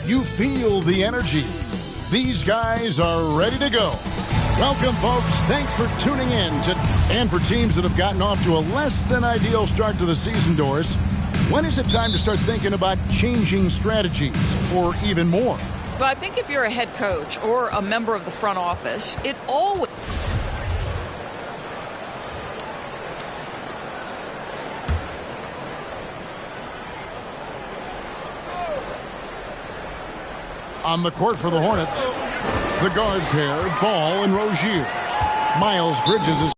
You feel the energy. These guys are ready to go. Welcome, folks. Thanks for tuning in. And for teams that have gotten off to a less than ideal start to the season, Doris, when is it time to start thinking about changing strategies or even more? Well, I think if you're a head coach or a member of the front office, it always... On the court for the Hornets, the guard pair, Ball and Rozier. Miles Bridges is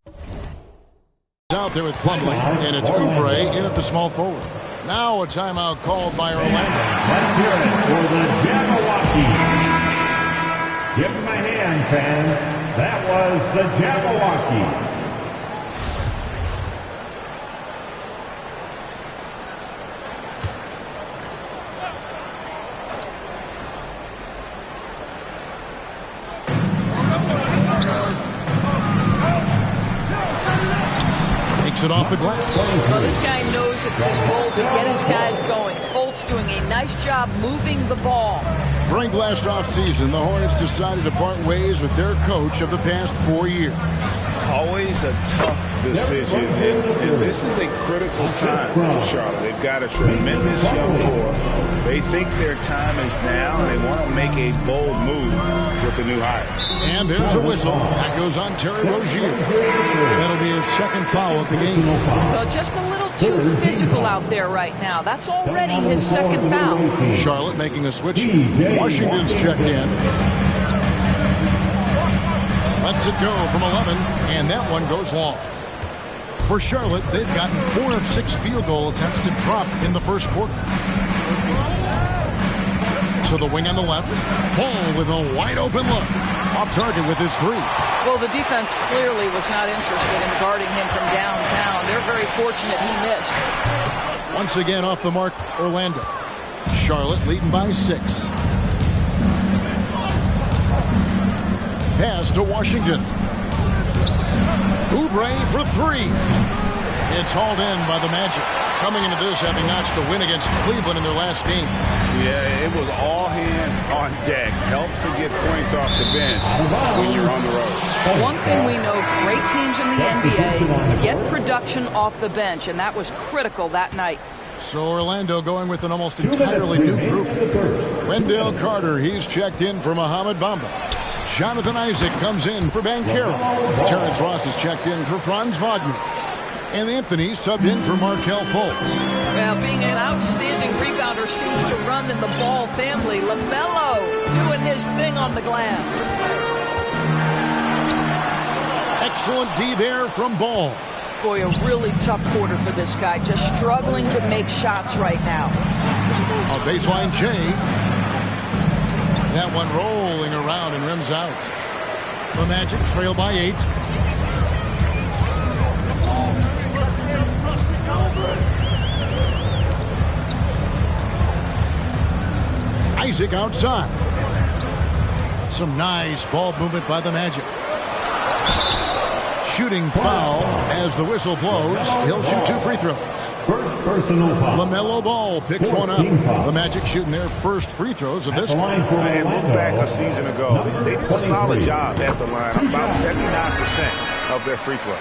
out there with Plumlee, and it's Oubre in at the small forward. Now a timeout called by Orlando. Let's hear it for the Jabberwocky. Give them a hand, fans. That was the Jabberwocky. It off the glass. Well, this guy knows it's his role to get his guys going. Fultz doing a nice job moving the ball. During last offseason, the Hornets decided to part ways with their coach of the past 4 years. Always a tough decision, and this is a critical time for Charlotte. They've got a tremendous young core. They think their time is now, and they want to make a bold move with the new hire. And there's a whistle. That goes on Terry Rozier. That'll be his second foul of the game. Well, just a little too physical out there right now. That's already his second foul. Charlotte making a switch. Washington's checked in. Lets it go from 11, and that one goes long. For Charlotte, they've gotten 4 of 6 field goal attempts to drop in the first quarter. To the wing on the left. Ball with a wide open look. Off target with his 3. Well, the defense clearly was not interested in guarding him from downtown. They're very fortunate he missed. Once again off the mark, Orlando. Charlotte leading by 6. Pass to Washington. Oubre for 3. It's hauled in by the Magic. Coming into this, having notched a win against Cleveland in their last game. Yeah, it was all hands on deck. Helps to get points off the bench when you're on the road. One thing we know, great teams in the NBA get production off the bench, and that was critical that night. So Orlando going with an almost entirely new group. Wendell Carter, he's checked in for Mohamed Bamba. Jonathan Isaac comes in for Banchero. Terrence Ross is checked in for Franz Wagner. And Anthony subbed in for Markelle Fultz. Well, being an outstanding rebounder seems to run in the Ball family. LaMelo doing his thing on the glass. Excellent D there from Ball. Boy, a really tough quarter for this guy. Just struggling to make shots right now. A baseline J. That one rolling around and rims out. The Magic trail by 8. Isaac outside. Some nice ball movement by the Magic. Shooting foul as the whistle blows. He'll shoot 2 free throws. First personal foul. LaMelo Ball picks one up. The Magic shooting their first free throws of this game. And look back a season ago. They did a solid job at the line. About 79% of their free throws.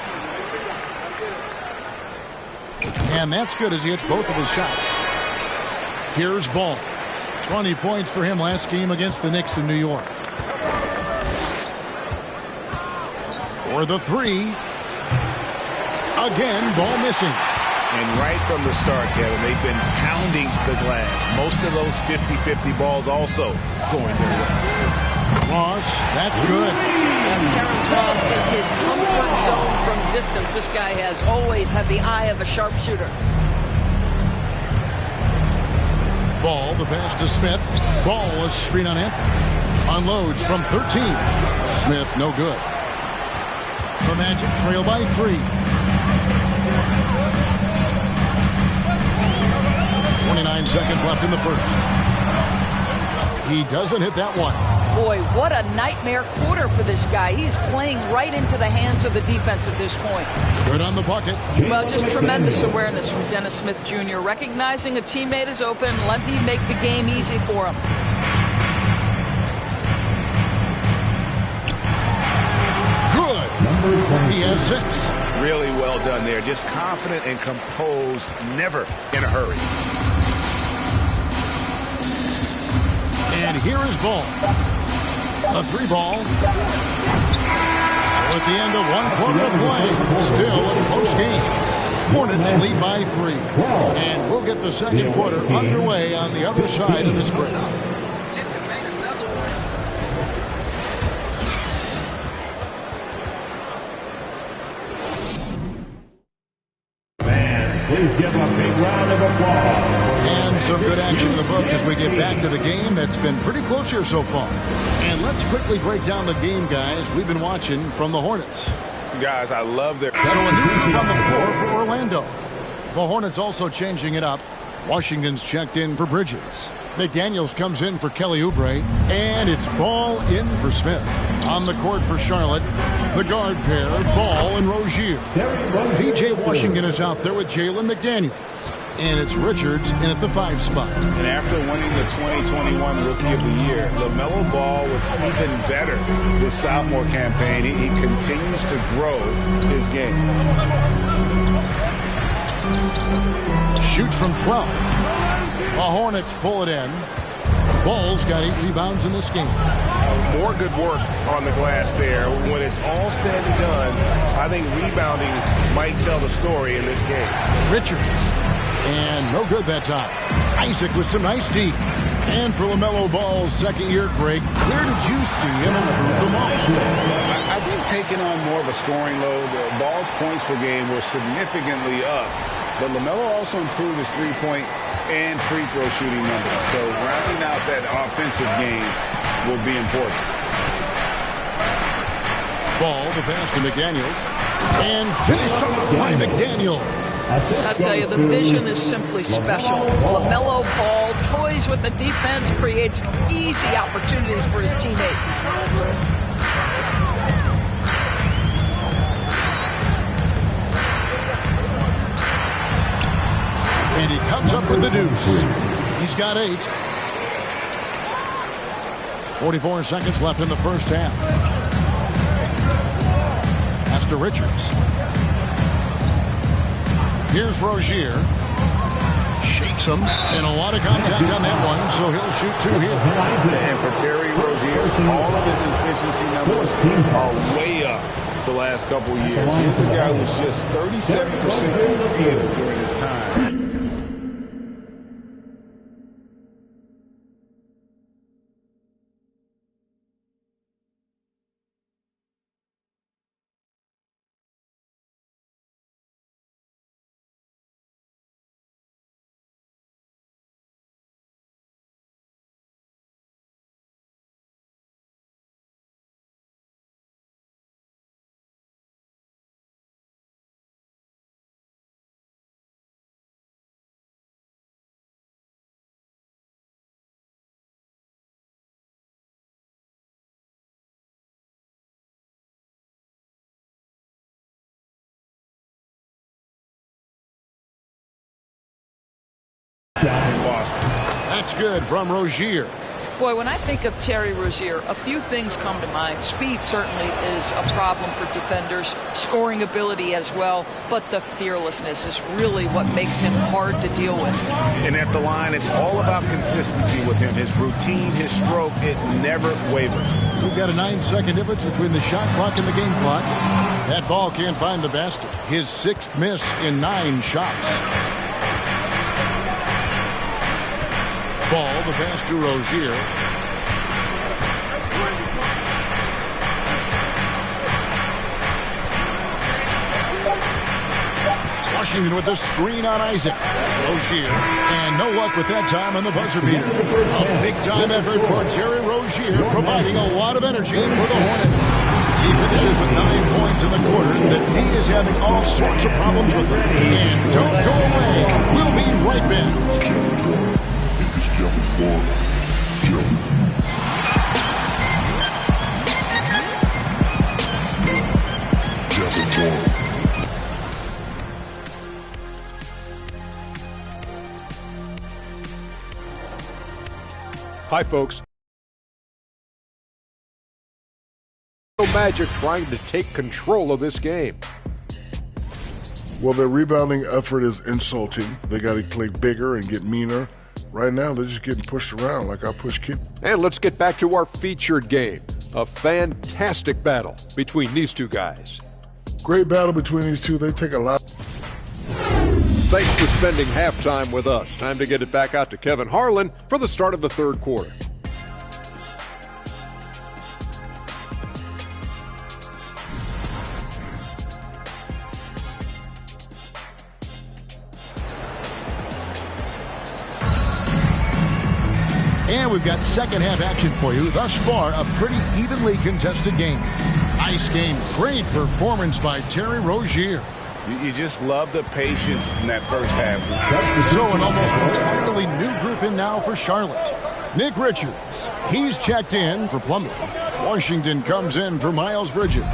And that's good as he hits both of his shots. Here's Ball. 20 points for him last game against the Knicks in New York. For the 3. Again, Ball missing. And right from the start, Kevin, they've been pounding the glass. Most of those 50-50 balls also going their way. Ross, that's good. And Terrence Ross in his comfort zone from distance. This guy has always had the eye of a sharpshooter. Ball, the pass to Smith. Ball, a screen on Anthony. Unloads from 13. Smith, no good. The Magic trail by 3. 29 seconds left in the first. He doesn't hit that one. Boy, what a nightmare quarter for this guy. He's playing right into the hands of the defense at this point. Good on the bucket. Well, just tremendous awareness from Dennis Smith Jr. Recognizing a teammate is open, let me make the game easy for him. Good. He has 6. Really well done there. Just confident and composed, never in a hurry. And here is Ball. A 3 ball. So at the end of 1 quarter of play, still a close game. Hornets lead by 3. And we'll get the second quarter underway on the other side of this break. Please give a big round of applause. And some good action in the books as we get back to the game that's been pretty close here so far. And let's quickly break down the game, guys, we've been watching from the Hornets. Guys, I love their... So a new group on the floor for Orlando. The Hornets also changing it up. Washington's checked in for Bridges. McDaniels comes in for Kelly Oubre. And it's Ball in for Smith. On the court for Charlotte, the guard pair, Ball and Rozier. P.J. Washington is out there with Jalen McDaniels. And it's Richards in at the 5 spot. And after winning the 2021 Rookie of the Year, LaMelo Ball was even better this sophomore campaign. He continues to grow his game. Shoots from 12. The Hornets pull it in. Ball's got 8 rebounds in this game. More good work on the glass there. When it's all said and done, I think rebounding might tell the story in this game. Richards. And no good that time. Isaac with some nice D. And for LaMelo Ball's second year, Greg, where did you see him improve the most? I think taking on more of a scoring load. Ball's points per game were significantly up. But LaMelo also improved his three-point and free throw shooting numbers. So rounding out that offensive game will be important. Ball, the pass to McDaniels. And finished off by McDaniels. I tell you, the vision is simply special. LaMelo Ball toys with the defense, creates easy opportunities for his teammates. with the deuce. He's got 8. 44 seconds left in the first half. Pass to Richards. Here's Rozier. Shakes him, and a lot of contact on that one, so he'll shoot 2 here. And for Terry Rozier, all of his efficiency numbers are way up the last couple of years. Here's a guy who's just 37% from the field during his time. That's good from Rozier. Boy, when I think of Terry Rozier, a few things come to mind. Speed certainly is a problem for defenders, scoring ability as well, but the fearlessness is really what makes him hard to deal with. And at the line, it's all about consistency with him. His routine, his stroke, it never wavers. We've got a 9-second difference between the shot clock and the game clock. That ball can't find the basket. His 6th miss in 9 shots. Ball, the pass to Rozier. Washington with the screen on Isaac. Rozier. And no luck with that time on the buzzer beater. A big-time effort for Terry Rozier, providing a lot of energy for the Hornets. He finishes with 9 points in the quarter. The D is having all sorts of problems with it. And don't go away. We'll be right back. Hi, folks. Magic trying to take control of this game. Well, their rebounding effort is insulting. They got to play bigger and get meaner. Right now, they're just getting pushed around like I push kids. And let's get back to our featured game. A fantastic battle between these two guys. Great battle between these two. They take a lot. Thanks for spending halftime with us. Time to get it back out to Kevin Harlan for the start of the third quarter. And we've got second half action for you. Thus far, a pretty evenly contested game. Nice game. Great performance by Terry Rozier. You just love the patience in that first half. So an almost entirely new group in now for Charlotte. Nick Richards, he's checked in for Plumlee. Washington comes in for Miles Bridges.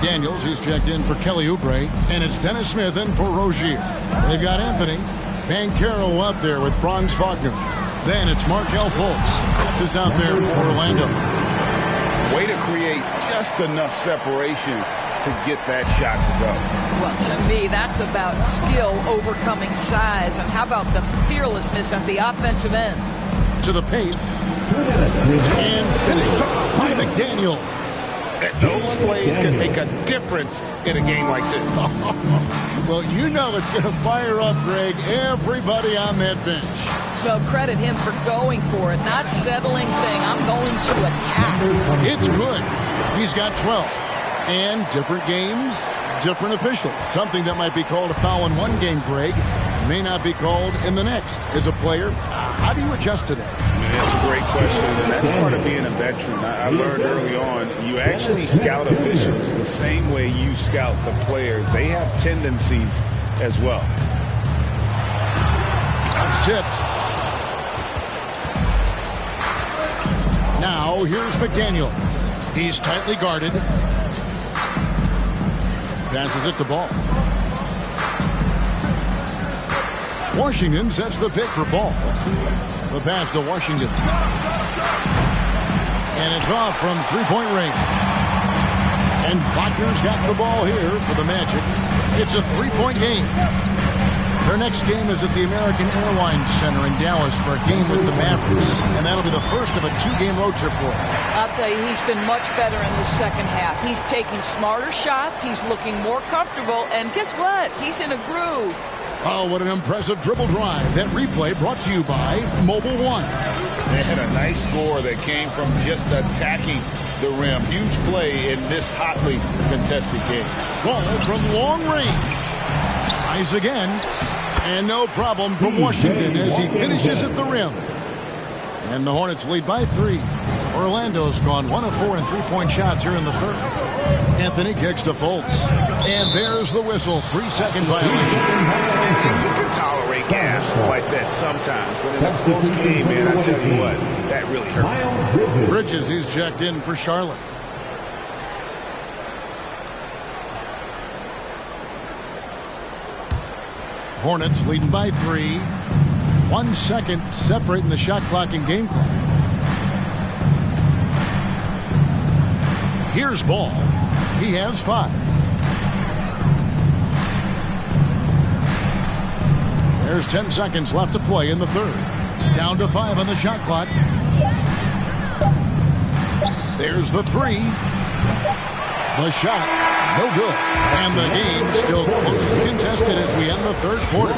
Daniels, he's checked in for Kelly Oubre. And it's Dennis Smith in for Rozier. They've got Anthony Banchero up there with Franz Wagner. Then it's Markelle Fultz. Fultz is out there for Orlando. Way to create just enough separation to get that shot to go. Well, to me, that's about skill overcoming size. And how about the fearlessness at the offensive end? To the paint. And finished off by McDaniel. Those plays can make a difference in a game like this. Well, you know it's going to fire up, Greg, everybody on that bench. So credit him for going for it, not settling, saying, I'm going to attack. It's good. He's got 12. And different games, different officials. Something that might be called a foul in one game, Greg, may not be called in the next. As a player, how do you adjust to that? That's a great question, and that's part of being a veteran. I learned early on, you actually scout officials the same way you scout the players. They have tendencies as well. That's tipped. Now, here's McDaniel. He's tightly guarded. Passes it to Ball. Washington sets the pick for Ball. The pass to Washington. And it's off from three-point range. And Wagner's got the ball here for the Magic. It's a three-point game. Their next game is at the American Airlines Center in Dallas for a game with the Mavericks. And that'll be the first of a two-game road trip for him. I'll tell you, he's been much better in the second half. He's taking smarter shots. He's looking more comfortable. And guess what? He's in a groove. Oh, what an impressive dribble drive. That replay brought to you by Mobile One. They had a nice score that came from just attacking the rim. Huge play in this hotly contested game. Ball from long range. Tries again. And no problem from Washington as he finishes at the rim. And the Hornets lead by 3. Orlando's gone 1 of 4 in three-point shots here in the third. Anthony kicks to Fultz. And there's the whistle. 3-second violation. You can tolerate gaps like that sometimes, but in a close game, man, I tell you what, that really hurts. Bridges, he's checked in for Charlotte. Hornets leading by 3. 1 second separating the shot clock and game clock. Here's Ball. He has 5. There's 10 seconds left to play in the third. Down to 5 on the shot clock. There's the 3. The shot, no good. And the game still closely contested as we end the third quarter.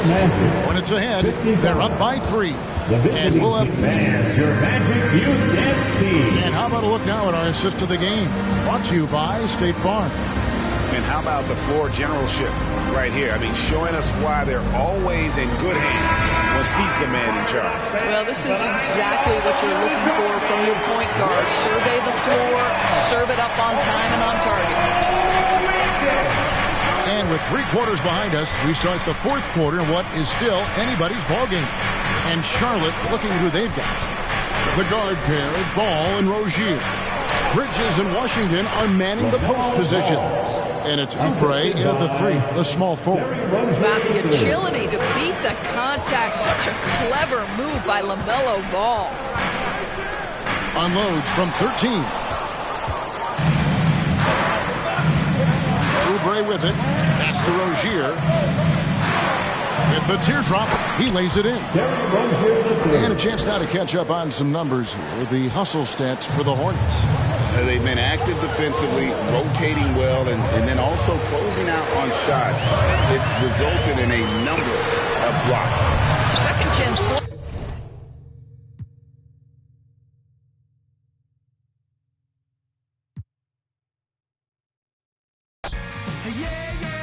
Hornets ahead. They're up by 3. And we'll have... And how about a look now at our assist of the game? Brought to you by State Farm. And how about the floor generalship right here? I mean, showing us why they're always in good hands when he's the man in charge. Well, this is exactly what you're looking for from your point guard. Survey the floor, serve it up on time and on target. And with 3 quarters behind us, we start the fourth quarter in what is still anybody's ball game. And Charlotte looking at who they've got. The guard pair, Ball and Rozier. Bridges and Washington are manning the post positions. And it's Oubre in at the 3, the small forward. Wow, the agility to beat the contact. Such a clever move by LaMelo Ball. Unloads from 13. Oubre with it. Pass to Rozier. With the teardrop, he lays it in. And a chance now to catch up on some numbers here. The hustle stats for the Hornets. They've been active defensively, rotating well, and then also closing out on shots. It's resulted in a number of blocks. Second chance block. Yeah, yeah.